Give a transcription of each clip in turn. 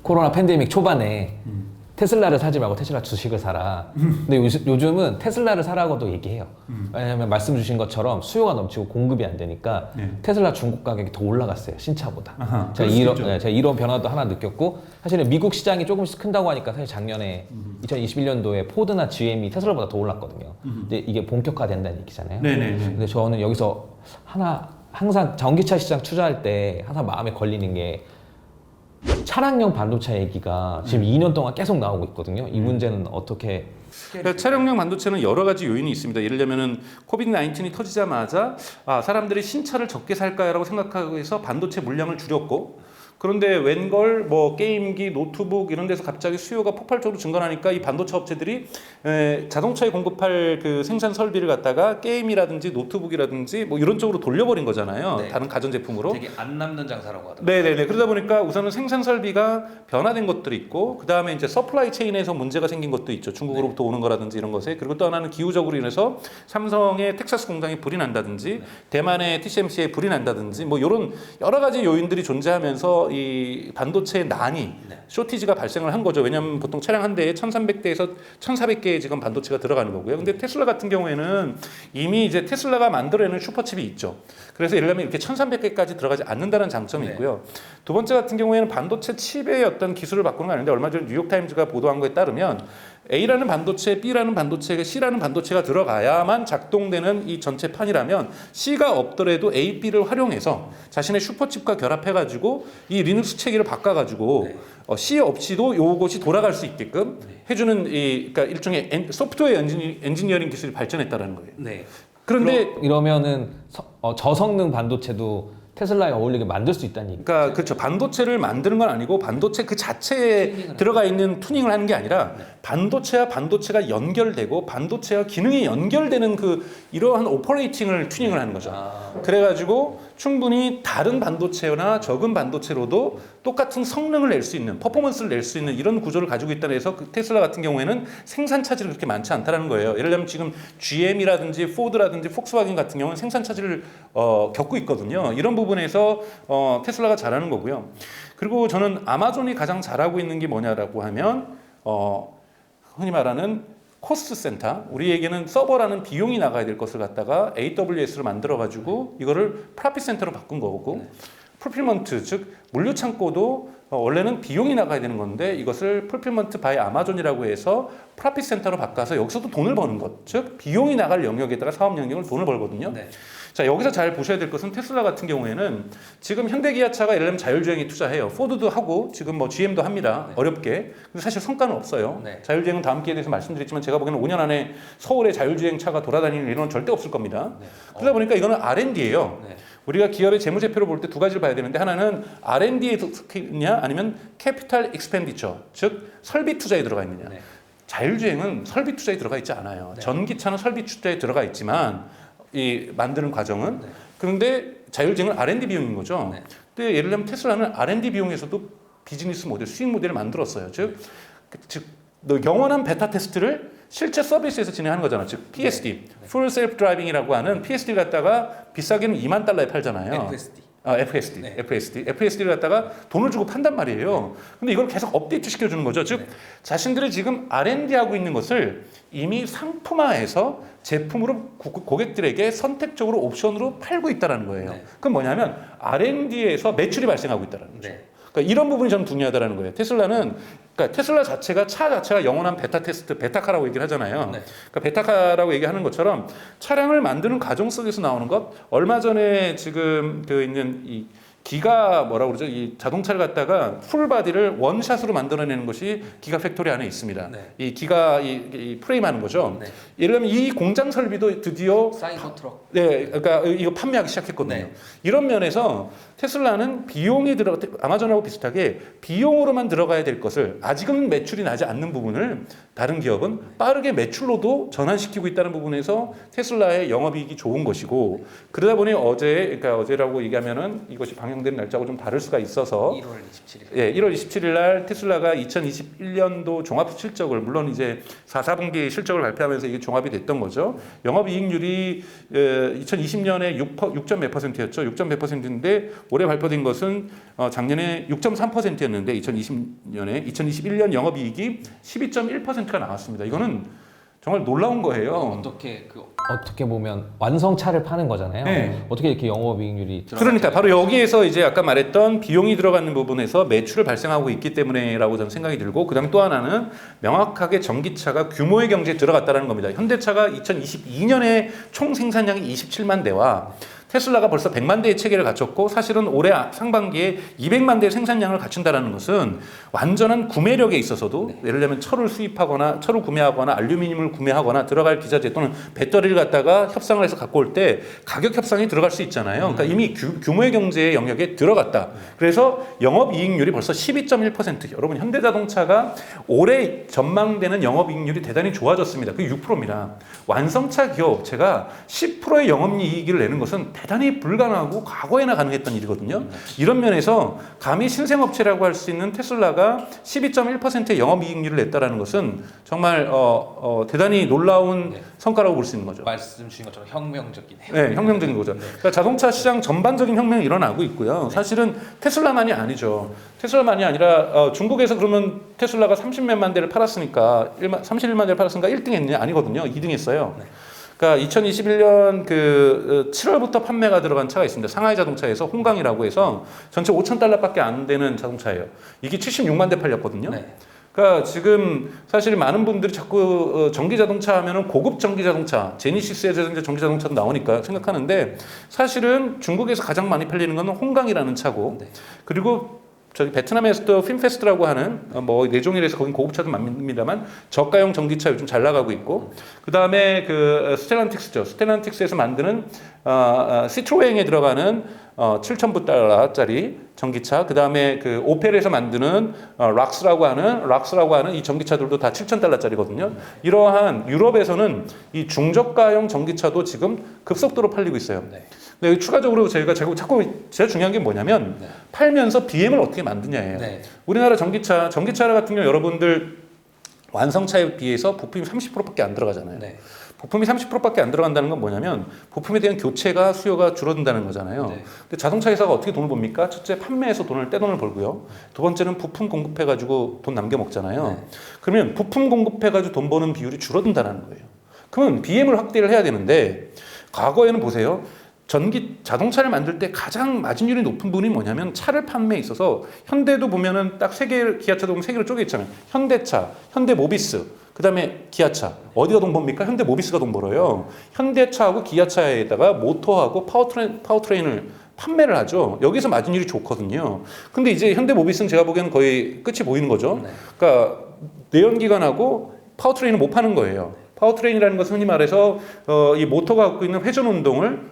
코로나 팬데믹 초반에 테슬라를 사지 말고 테슬라 주식을 사라. 근데 요즘은 테슬라를 사라고도 얘기해요. 왜냐하면 말씀 주신 것처럼 수요가 넘치고 공급이 안 되니까 테슬라 중국 가격이 더 올라갔어요. 신차보다. 아하, 제가 이런 변화도 하나 느꼈고 사실은 미국 시장이 조금씩 큰다고 하니까 사실 작년에 2021년도에 포드나 GM이 테슬라보다 더 올랐거든요. 근데 이게 본격화된다는 얘기잖아요. 네네네. 근데 저는 여기서 항상 전기차 시장 투자할 때 항상 마음에 걸리는 게 차량용 반도체 얘기가 지금 2년 동안 계속 나오고 있거든요. 이 문제는 어떻게? 그러니까 차량용 반도체는 여러 가지 요인이 있습니다. 예를 들면은 코비드 19이 터지자마자 사람들이 신차를 적게 살까라고 생각하고 해서 반도체 물량을 줄였고, 그런데 웬걸 뭐 게임기, 노트북 이런 데서 갑자기 수요가 폭발적으로 증가하니까 이 반도체 업체들이 자동차에 공급할 그 생산 설비를 갖다가 게임이라든지 노트북이라든지 뭐 이런 쪽으로 돌려버린 거잖아요. 네. 다른 가전 제품으로. 되게 안 남는 장사라고 하더라고요. 네네네. 그러다 보니까 우선은 생산 설비가 변화된 것들이 있고, 그 다음에 이제 서플라이 체인에서 문제가 생긴 것도 있죠. 중국으로부터 오는 거라든지 이런 것에. 그리고 또 하나는 기후적으로 인해서 삼성의 텍사스 공장에 불이 난다든지, 대만의 TSMC에 불이 난다든지, 뭐 이런 여러 가지 요인들이 존재하면서 이 반도체의 난이 쇼티지가 발생을 한 거죠. 왜냐하면 보통 차량 한 대에 1,300대에서 1,400개의 지금 반도체가 들어가는 거고요. 근데 테슬라 같은 경우에는 이미 이제 테슬라가 만들어내는 슈퍼칩이 있죠. 그래서 예를 들면 이렇게 1,300개까지 들어가지 않는다는 장점이 있고요. 두 번째 같은 경우에는 반도체 칩의 어떤 기술을 바꾸는 거 아닌데, 얼마 전에 뉴욕타임즈가 보도한 거에 따르면 A라는 반도체, B라는 반도체, C라는 반도체가 들어가야만 작동되는 이 전체 판이라면 C가 없더라도 A, B를 활용해서 자신의 슈퍼칩과 결합해가지고 이 리눅스 체계를 바꿔가지고 C 없이도 요것이 돌아갈 수 있게끔 해주는 그러니까 일종의 소프트웨어 엔지니어링 기술이 발전했다는 거예요. 네. 그런데 이러면은 저성능 반도체도 테슬라에 어울리게 만들 수 있다는 얘기. 그러니까 그렇죠. 반도체를 만드는 건 아니고 반도체 그 자체에 들어가 있는 투닝을 하는 게 아니라 반도체와 반도체가 연결되고 반도체와 기능이 연결되는 그 이러한 오퍼레이팅을 투닝을 하는 거죠. 그래가지고 충분히 다른 반도체나 적은 반도체로도 똑같은 성능을 낼 수 있는, 퍼포먼스를 낼 수 있는 이런 구조를 가지고 있다고 해서 그 테슬라 같은 경우에는 생산 차질이 그렇게 많지 않다는 거예요. 예를 들면 지금 GM이라든지 포드라든지 폭스바겐 같은 경우는 생산 차질을 겪고 있거든요. 이런 부분에서 테슬라가 잘하는 거고요. 그리고 저는 아마존이 가장 잘하고 있는 게 뭐냐라고 하면 흔히 말하는 코스트 센터, 우리에게는 서버라는 비용이 나가야 될 것을 갖다가 AWS로 만들어가지고 이거를 프로핏 센터로 바꾼 거고, 풀필먼트, 즉 물류 창고도 원래는 비용이 나가야 되는 건데 이것을 풀필먼트 바이 아마존이라고 해서 프로핏 센터로 바꿔서 여기서도 돈을 버는 것, 즉 비용이 나갈 영역에다가 사업 영역을 돈을 벌거든요. 자, 여기서 잘 보셔야 될 것은 테슬라 같은 경우에는 지금 현대기아차가 예를 들면 자율주행에 투자해요. 포드도 하고 지금 뭐 GM도 합니다. 어렵게. 근데 사실 성과는 없어요. 자율주행은 다음 기회에 대해서 말씀드렸지만 제가 보기에는 5년 안에 서울에 자율주행 차가 돌아다니는 일은 절대 없을 겁니다. 그러다 보니까 이거는 R&D예요. 우리가 기업의 재무제표를 볼 때 두 가지를 봐야 되는데, 하나는 R&D에 있냐 아니면 캐피탈 익스펜디처, 즉 설비 투자에 들어가 있느냐. 자율주행은 설비 투자에 들어가 있지 않아요. 전기차는 설비 투자에 들어가 있지만 이 만드는 과정은 그런데 자율주행은 R&D 비용인 거죠. 근데 예를 들면 테슬라는 R&D 비용에서도 비즈니스 모델, 수익 모델을 만들었어요. 즉 영원한 베타 테스트를 실제 서비스에서 진행하는 거잖아요. 즉 PSD, Full Self Driving이라고 하는 PSD를 갖다가 비싸게는 $20,000에 팔잖아요. FSD를 갖다가 돈을 주고 판단 말이에요. 근데 이걸 계속 업데이트 시켜주는 거죠. 즉 자신들이 지금 R&D 하고 있는 것을 이미 상품화해서 제품으로 고객들에게 선택적으로 옵션으로 팔고 있다는 거예요. 그건 뭐냐면 R&D에서 매출이 발생하고 있다는 거죠. 그러니까 이런 부분이 저는 중요하다는 거예요. 그러니까 테슬라 자체가 차 자체가 영원한 베타 테스트, 베타카라고 얘기를 하잖아요. 그러니까 베타카라고 얘기하는 것처럼 차량을 만드는 과정 속에서 나오는 것, 얼마 전에 지금 그 있는 이 기가 뭐라고 그러죠? 이 자동차를 갖다가 풀바디를 원샷으로 만들어내는 것이 기가 팩토리 안에 있습니다. 이 기가 이 프레임 하는 거죠. 예를 들면 이 공장 설비도 드디어 사이버 트럭. 그러니까 이거 판매하기 시작했거든요. 이런 면에서 테슬라는 비용이 아마존하고 비슷하게 비용으로만 들어가야 될 것을 아직은 매출이 나지 않는 부분을 다른 기업은 빠르게 매출로도 전환시키고 있다는 부분에서 테슬라의 영업이익이 좋은 것이고, 그러다 보니 그러니까 어제라고 얘기하면은 이것이 방영되는 날짜하고 좀 다를 수가 있어서 1월 27일. 예, 1월 27일 날 테슬라가 2021년도 종합 실적을 물론 이제 4분기 실적을 발표하면서 이게 종합이 됐던 거죠. 영업이익률이 2020년에 6점 몇 %였죠. 6점 몇 %인데 올해 발표된 것은 작년에 6.3%였는데 2021년 영업이익이 12.1%가 나왔습니다. 이거는 정말 놀라운 거예요. 어떻게 보면 완성차를 파는 거잖아요. 네. 어떻게 이렇게 영업이익률이 그러니까 바로 여기에서 이제 아까 말했던 비용이 들어가는 부분에서 매출을 발생하고 있기 때문에라고 저는 생각이 들고, 그다음 또 하나는 명확하게 전기차가 규모의 경제에 들어갔다는 겁니다. 현대차가 2022년에 총 생산량이 27만 대와 테슬라가 벌써 100만 대의 체계를 갖췄고, 사실은 올해 상반기에 200만 대의 생산량을 갖춘다는 것은 완전한 구매력에 있어서도 예를 들면 철을 수입하거나 철을 구매하거나 알루미늄을 구매하거나 들어갈 기자재 또는 배터리를 갖다가 협상을 해서 갖고 올 때 가격 협상이 들어갈 수 있잖아요. 그러니까 이미 규모의 경제의 영역에 들어갔다. 그래서 영업이익률이 벌써 12.1%. 여러분, 현대자동차가 올해 전망되는 영업이익률이 대단히 좋아졌습니다. 그게 6%입니다. 완성차 기업 업체가 10%의 영업이익을 내는 것은 대단히 불가능하고 과거에나 가능했던 일이거든요. 이런 면에서 감히 신생업체라고 할 수 있는 테슬라가 12.1%의 영업이익률을 냈다는 것은 정말 대단히 놀라운 성과라고 볼 수 있는 거죠. 말씀 주신 것처럼 혁명적이네요. 네, 혁명적인 거죠. 그러니까 자동차 시장 전반적인 혁명이 일어나고 있고요. 사실은 테슬라만이 아니죠. 테슬라만이 아니라 중국에서 그러면 테슬라가 30만 대를 팔았으니까 31만 대를 팔았으니까 1등 했냐? 아니거든요. 2등 했어요. 그러니까 2021년 7월부터 판매가 들어간 차가 있습니다. 상하이 자동차에서 홍강이라고 해서 전체 5,000달러밖에 안 되는 자동차예요. 이게 76만 대 팔렸거든요. 네. 그러니까 지금 사실 많은 분들이 자꾸 전기 자동차 하면은 고급 전기 자동차, 제니시스에서 이제 전기 자동차도 나오니까 생각하는데, 사실은 중국에서 가장 많이 팔리는 건 홍강이라는 차고, 그리고 저기 베트남에서도 핀페스트라고 하는 뭐 내종이라서 거긴 고급차도 많습니다만 저가형 전기차 요즘 잘 나가고 있고, 그 다음에 그 스텔란틱스죠. 스텔란틱스에서 만드는 시트로행에 들어가는 7,000달러짜리 전기차, 그 다음에 그 오펠에서 만드는 락스라고 하는 이 전기차들도 다 7,000달러짜리거든요. 이러한 유럽에서는 이 중저가형 전기차도 지금 급속도로 팔리고 있어요. 근데 추가적으로 저희가 자꾸 제일 중요한 게 뭐냐면 팔면서 BM을 어떻게 만드냐예요. 우리나라 전기차 같은 경우 여러분들 완성차에 비해서 부품이 30%밖에 안 들어가잖아요. 부품이 30%밖에 안 들어간다는 건 뭐냐면 부품에 대한 교체가 수요가 줄어든다는 거잖아요. 근데 자동차 회사가 어떻게 돈을 법니까? 첫째, 판매해서 떼돈을 벌고요. 두 번째는 부품 공급해가지고 돈 남겨 먹잖아요. 그러면 부품 공급해가지고 돈 버는 비율이 줄어든다는 거예요. 그러면 BM을 확대를 해야 되는데, 과거에는 보세요. 자동차를 만들 때 가장 마진율이 높은 부분이 뭐냐면 차를 판매에 있어서 현대도 보면은 딱 세 개, 기아차도 보면 세 개로 쪼개 있잖아요. 현대차, 현대모비스, 그 다음에 기아차. 어디가 돈 법니까? 현대모비스가 돈 벌어요. 현대차하고 기아차에다가 모터하고 파워트레인을 판매를 하죠. 여기서 마진율이 좋거든요. 근데 이제 현대모비스는 제가 보기에는 거의 끝이 보이는 거죠. 그러니까 내연기관하고 파워트레인을 못 파는 거예요. 파워트레인이라는 것은 흔히 말해서 이 모터가 갖고 있는 회전 운동을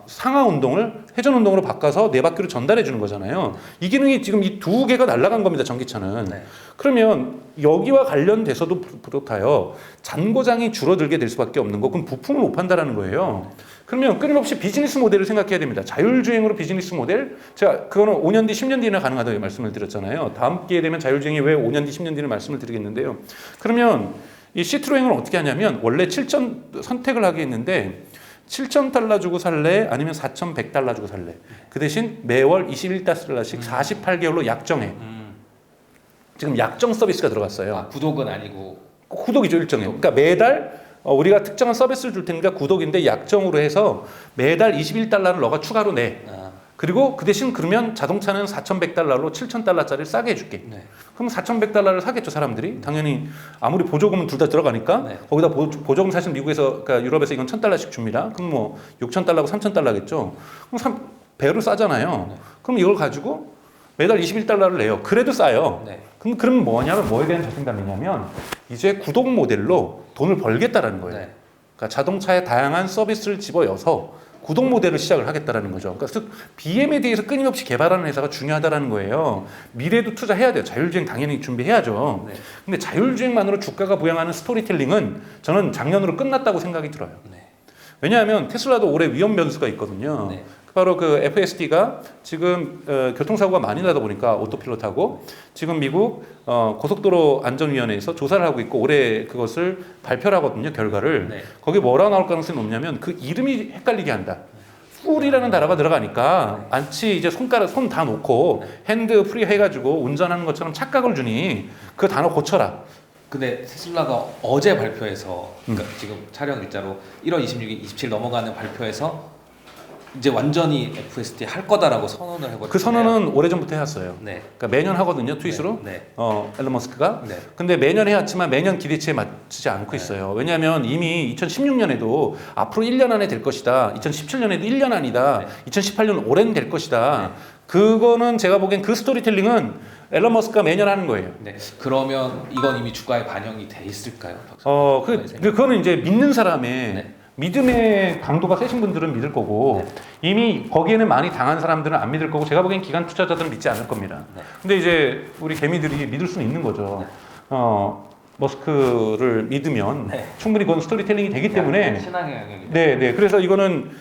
상하 운동을 회전 운동으로 바꿔서 네 바퀴로 전달해 주는 거잖아요. 이 기능이 지금 이 두 개가 날아간 겁니다, 전기차는. 그러면 여기와 관련돼서도 그렇다요. 잔고장이 줄어들게 될 수밖에 없는 거. 그럼 부품을 못 판다라는 거예요. 그러면 끊임없이 비즈니스 모델을 생각해야 됩니다. 자율주행으로 비즈니스 모델. 제가 그거는 5년 뒤, 10년 뒤나 가능하다고 말씀을 드렸잖아요. 다음 기회에 되면 자율주행이 왜 5년 뒤, 10년 뒤는 말씀을 드리겠는데요. 그러면 이 시트로행을 어떻게 하냐면 원래 7천 선택을 하게 했는데 7,000달러 주고 살래? 아니면 4,100달러 주고 살래? 그 대신 매월 21달러씩 48개월로 약정해. 지금 약정 서비스가 들어갔어요. 구독은 아니고. 구독이죠, 일정에. 그러니까 매달 우리가 특정한 서비스를 줄 테니까 구독인데 약정으로 해서 매달 21달러를 너가 추가로 내. 그리고 그 대신 그러면 자동차는 4,100달러로 7,000달러짜리를 싸게 해줄게. 그럼 4,100달러를 사겠죠, 사람들이. 당연히 아무리 보조금은 둘 다 들어가니까 거기다 보조금 사실 미국에서, 그러니까 유럽에서 이건 1,000달러씩 줍니다. 그럼 뭐 6,000달러고 3,000달러겠죠. 그럼 배로 싸잖아요. 그럼 이걸 가지고 매달 21달러를 내요. 그래도 싸요. 그럼 뭐냐면 뭐에 대한 자신감이냐면 이제 구독 모델로 돈을 벌겠다라는 거예요. 그러니까 자동차에 다양한 서비스를 집어여서 구독 모델을 시작을 하겠다라는 거죠. 그러니까 즉 BM에 대해서 끊임없이 개발하는 회사가 중요하다라는 거예요. 미래도 투자해야 돼요. 자율주행 당연히 준비해야죠. 근데 자율주행만으로 주가가 부양하는 스토리텔링은 저는 작년으로 끝났다고 생각이 들어요. 왜냐하면 테슬라도 올해 위험 변수가 있거든요. 바로 그 FSD가 지금 교통사고가 많이 나다 보니까 오토필от하고 지금 미국 고속도로 안전위원회에서 조사를 하고 있고 올해 그것을 발표를 하거든요. 결과를. 네. 거기 뭐라 나올 가능성이 높냐면 그 이름이 헷갈리게 한다. 풀이라는 단어가 들어가니까 안치 이제 손 다 놓고 핸드 프리 해가지고 운전하는 것처럼 착각을 주니 그 단어 고쳐라. 근데 테슬라가 어제 발표해서 그러니까 지금 촬영 일자로 1월 26일, 27일 넘어가는 발표에서 이제 완전히 FSD 할 거다라고 선언을 해버렸어요. 그 선언은 오래전부터 해왔어요. 네. 그러니까 매년 하거든요. 트윗으로. 네. 앨런 머스크가. 네. 근데 매년 해왔지만 매년 기대치에 맞추지 않고 있어요. 왜냐하면 이미 2016년에도 앞으로 1년 안에 될 것이다. 2017년에도 1년 아니다. 2018년 올해는 될 것이다. 그거는 제가 보기엔 그 스토리텔링은 앨런 머스크가 매년 하는 거예요. 네. 그러면 이건 이미 주가에 반영이 돼 있을까요? 그거는 이제 믿는 사람의 네. 믿음의 강도가 세신 분들은 믿을 거고 이미 거기에는 많이 당한 사람들은 안 믿을 거고 제가 보기엔 기관 투자자들은 믿지 않을 겁니다. 네. 근데 이제 우리 개미들이 믿을 수는 있는 거죠. 머스크를 믿으면 충분히 그건 스토리텔링이 되기 때문에 신앙의 영역이. 네. 그래서 이거는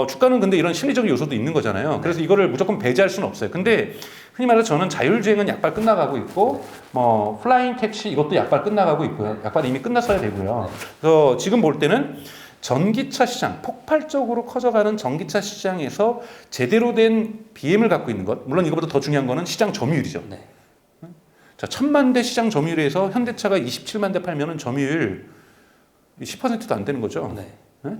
주가는 근데 이런 심리적인 요소도 있는 거잖아요. 그래서 이거를 무조건 배제할 수는 없어요. 근데 흔히 말해서 저는 자율주행은 약발 끝나가고 있고 뭐 플라잉 택시 이것도 약발 끝나가고 있고요. 약발 이미 끝났어야 되고요. 그래서 지금 볼 때는 전기차 시장, 폭발적으로 커져가는 전기차 시장에서 제대로 된 BM을 갖고 있는 것, 물론 이거보다 더 중요한 거는 시장 점유율이죠. 네. 자, 1000만 대 시장 점유율에서 현대차가 27만 대 팔면은 점유율 10%도 안 되는 거죠. 네.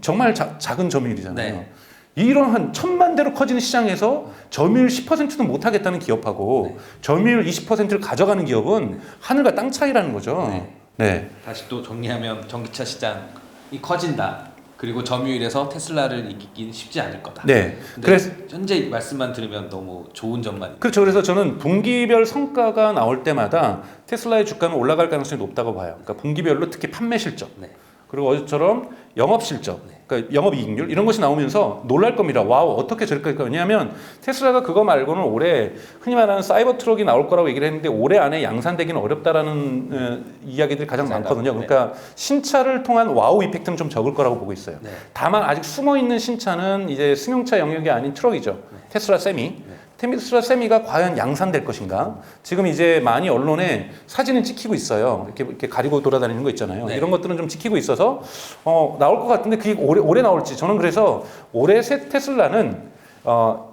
정말 작은 점유율이잖아요. 네. 이러한 1000만 대로 커지는 시장에서 점유율 10%도 못 하겠다는 기업하고 점유율 20%를 가져가는 기업은 하늘과 땅 차이라는 거죠. 네. 다시 또 정리하면 전기차 시장이 커진다. 그리고 점유율에서 테슬라를 이기긴 쉽지 않을 거다. 네. 그래서 현재 말씀만 들으면 너무 좋은 점만. 그렇죠. 그래서 저는 분기별 성과가 나올 때마다 테슬라의 주가는 올라갈 가능성이 높다고 봐요. 그러니까 분기별로 특히 판매 실적. 네. 그리고 어제처럼 영업 실적, 그러니까 영업 이익률 이런 것이 나오면서 놀랄 겁니다. 와우, 어떻게 저럴까? 왜냐하면 테슬라가 그거 말고는 올해 흔히 말하는 사이버 트럭이 나올 거라고 얘기를 했는데 올해 안에 양산되기는 어렵다라는 이야기들이 가장 많거든요. 그러니까 신차를 통한 와우 이펙트는 좀 적을 거라고 보고 있어요. 네. 다만 아직 숨어 있는 신차는 이제 승용차 영역이 아닌 트럭이죠. 테슬라 세미. 테슬라 세미가 과연 양산될 것인가? 지금 이제 많이 언론에 사진을 찍히고 있어요. 이렇게 가리고 돌아다니는 거 있잖아요. 네. 이런 것들은 좀 찍히고 있어서 나올 것 같은데 그게 올해 나올지 저는 그래서 올해 새 테슬라는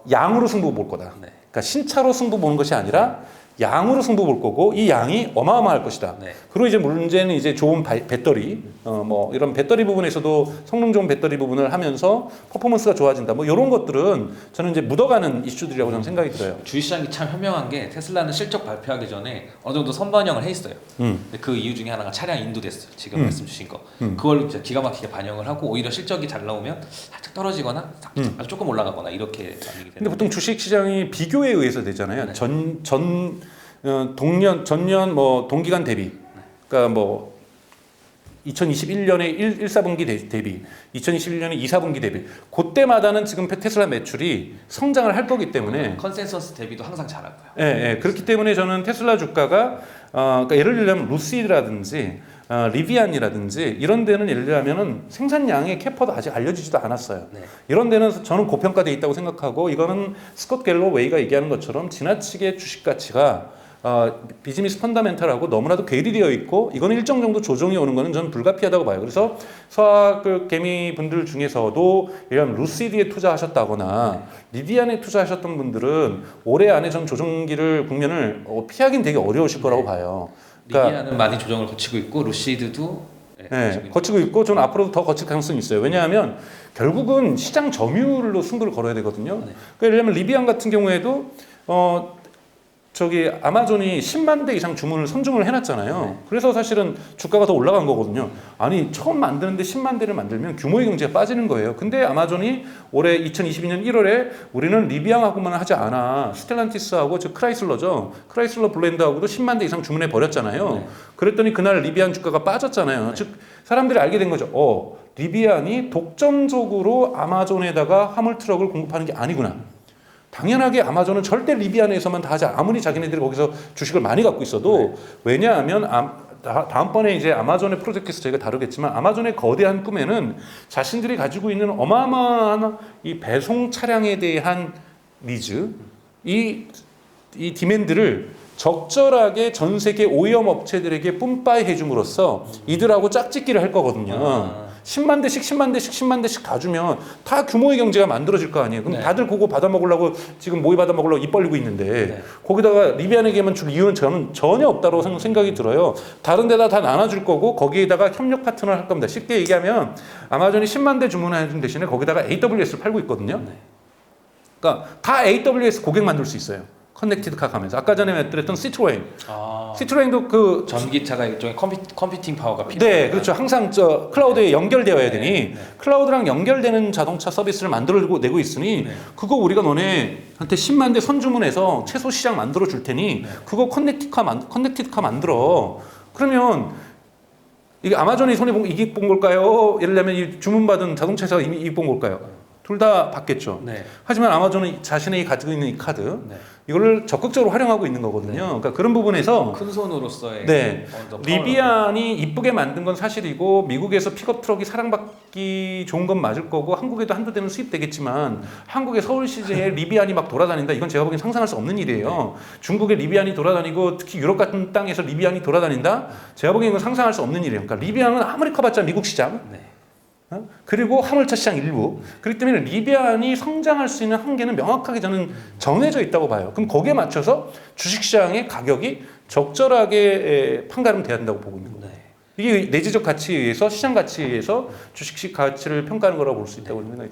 양으로 승부 볼 거다. 네. 그러니까 신차로 승부 보는 것이 아니라 양으로 승부 볼 거고 이 양이 어마어마할 것이다. 네. 그리고 이제 문제는 이제 좋은 배터리, 뭐 이런 배터리 부분에서도 성능 좋은 배터리 부분을 하면서 퍼포먼스가 좋아진다. 뭐 이런 것들은 저는 이제 묻어가는 이슈들이라고 저는 생각이 들어요. 주식시장이 참 현명한 게 테슬라는 실적 발표하기 전에 어느 정도 선반영을 해 있어요. 근데 그 이유 중에 하나가 차량 인도됐어요. 지금 말씀 주신 거. 그걸 이제 기가 막히게 반영을 하고 오히려 실적이 잘 나오면 살짝 떨어지거나 아주 조금 올라가거나 이렇게 반영이 되는데. 근데 보통 주식 시장이 비교에 의해서 되잖아요. 네. 전년 뭐 동기간 대비. 그러니까 뭐 2021년에 1, 4분기 대비, 2021년에 2, 4분기 대비. 그때마다는 지금 테슬라 매출이 성장을 할 거기 때문에 컨센서스 대비도 항상 잘하고요. 예. 그렇기 때문에 저는 테슬라 주가가 그러니까 예를 들면 루시드라든지 리비안이라든지 이런 데는 예를 들면은 생산량의 캐퍼도 아직 알려지지도 않았어요. 네. 이런 데는 저는 고평가돼 있다고 생각하고 이거는 스콧 갤로웨이가 얘기하는 것처럼 지나치게 주식 가치가 비즈니스 펀더멘탈하고 너무나도 괴리되어 있고 이거는 일정 정도 조정이 오는 거는 저는 불가피하다고 봐요. 그래서 서학 개미 분들 중에서도 이런 루시드에 투자하셨다거나 리비안에 투자하셨던 분들은 올해 안에 전 조정기를 국면을 피하긴 되게 어려우실 거라고 봐요. 그러니까 리비아는 많이 조정을 거치고 있고 루시드도 거치고 있고 저는 앞으로도 더 거칠 가능성이 있어요. 왜냐하면 결국은 시장 점유율로 승부를 걸어야 되거든요. 그러니까 예를 들면 리비안 같은 경우에도 아마존이 10만 대 이상 주문을 선중을 해놨잖아요. 그래서 사실은 주가가 더 올라간 거거든요. 아니 처음 만드는데 10만 대를 만들면 규모의 경제가 빠지는 거예요. 근데 아마존이 올해 2022년 1월에 우리는 리비앙하고만 하지 않아. 스텔란티스하고 즉 크라이슬러죠. 크라이슬러 블렌드하고도 10만 대 이상 주문해 버렸잖아요. 그랬더니 그날 리비안 주가가 빠졌잖아요. 즉 사람들이 알게 된 거죠. 리비안이 독점적으로 아마존에다가 화물 트럭을 공급하는 게 아니구나. 당연하게 아마존은 절대 리비안에서만 다 하지 아무리 자기네들이 거기서 주식을 많이 갖고 있어도 왜냐하면 다음번에 이제 아마존의 프로젝트에서 저희가 다루겠지만 아마존의 거대한 꿈에는 자신들이 가지고 있는 어마어마한 이 배송 차량에 대한 니즈, 이 디맨드를 적절하게 전 세계 OEM 업체들에게 뿜빠이 해줌으로써 이들하고 짝짓기를 할 거거든요. 10만 대씩 10만 대씩 10만 대씩 다 주면 다 규모의 경제가 만들어질 거 아니에요. 그럼 네. 다들 그거 받아 먹으려고 지금 모의 받아 먹으려고 입 벌리고 있는데 네. 거기다가 리비안에게만 줄 이유는 저는 전혀 없다고 생각이 들어요. 다른 데다 다 나눠줄 거고 거기에다가 협력 파트너를 할 겁니다. 쉽게 얘기하면 아마존이 10만 대 주문해준 대신에 거기다가 AWS를 팔고 있거든요. 네. 그러니까 다 AWS 고객 만들 수 있어요. 커넥티드 카 가면서 아까 전에 말했던 시트로엔. 시트로엔도 그 전기차가 일종의 컴퓨팅 파워가 필요해요. 네, 그렇죠. 항상 저 클라우드에 연결되어야 되니 클라우드랑 연결되는 자동차 서비스를 만들어내고 있으니 그거 우리가 너네한테 10만 대 선주문해서 최소 시장 만들어 줄 테니 그거 커넥티드 카 만들어. 그러면 이게 아마존이 손해 본 이익 본 걸까요? 예를 들면 이 주문받은 자동차 회사가 이미 이익 본 걸까요? 둘 다 받겠죠. 네. 하지만 아마존은 자신이 가지고 있는 이 카드 네. 이거를 적극적으로 활용하고 있는 거거든요. 그러니까 그런 부분에서 큰 손으로서의 네. 어느 리비안이 이쁘게 만든 건 사실이고 미국에서 픽업 트럭이 사랑받기 좋은 건 맞을 거고 한국에도 한두 대는 수입되겠지만 한국의 서울시내에 리비안이 막 돌아다닌다 이건 제가 보기엔 상상할 수 없는 일이에요. 중국에 리비안이 돌아다니고 특히 유럽 같은 땅에서 리비안이 돌아다닌다 제가 보기엔 이건 상상할 수 없는 일이에요. 그러니까 리비안은 아무리 커봤자 미국 시장 네. 그리고 화물차 시장 일부 그렇기 때문에 리비안이 성장할 수 있는 한계는 명확하게 저는 정해져 있다고 봐요. 그럼 거기에 맞춰서 주식시장의 가격이 적절하게 판가름 돼야 된다고 보고 있는 거예요. 이게 내재적 가치에 의해서 시장 가치에 의해서 주식 가치를 평가하는 거라고 볼 수 있다고 생각이 들어요.